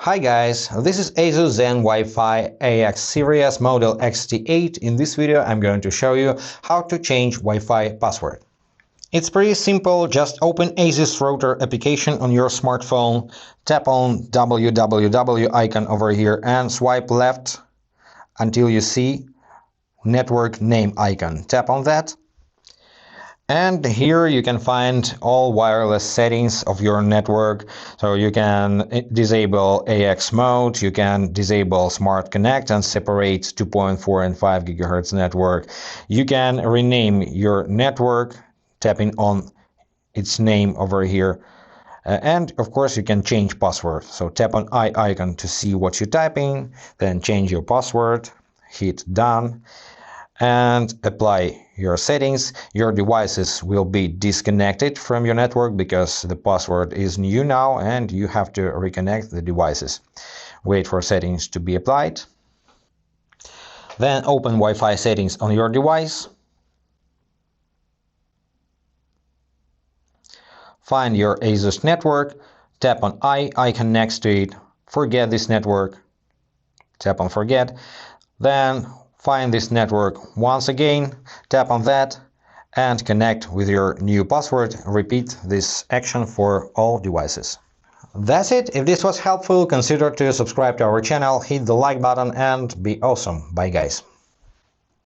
Hi guys, this is Asus ZenWiFi AX series model XT8. In this video I'm going to show you how to change Wi-Fi password. It's pretty simple, just open Asus router application on your smartphone, tap on www icon over here and swipe left until you see network name icon. Tap on that. And here you can find all wireless settings of your network. So you can disable AX mode, you can disable Smart Connect and separate 2.4 and 5 GHz network. You can rename your network, tapping on its name over here. And of course you can change password. So tap on I icon to see what you're typing, then change your password, hit done, and apply your settings. Your devices will be disconnected from your network because the password is new now and you have to reconnect the devices. Wait for settings to be applied. Then open Wi-Fi settings on your device. Find your Asus network, tap on I icon next to it, forget this network, tap on forget, then find this network once again, tap on that and connect with your new password. Repeat this action for all devices. That's it. If this was helpful, consider to subscribe to our channel, hit the like button and be awesome. Bye guys.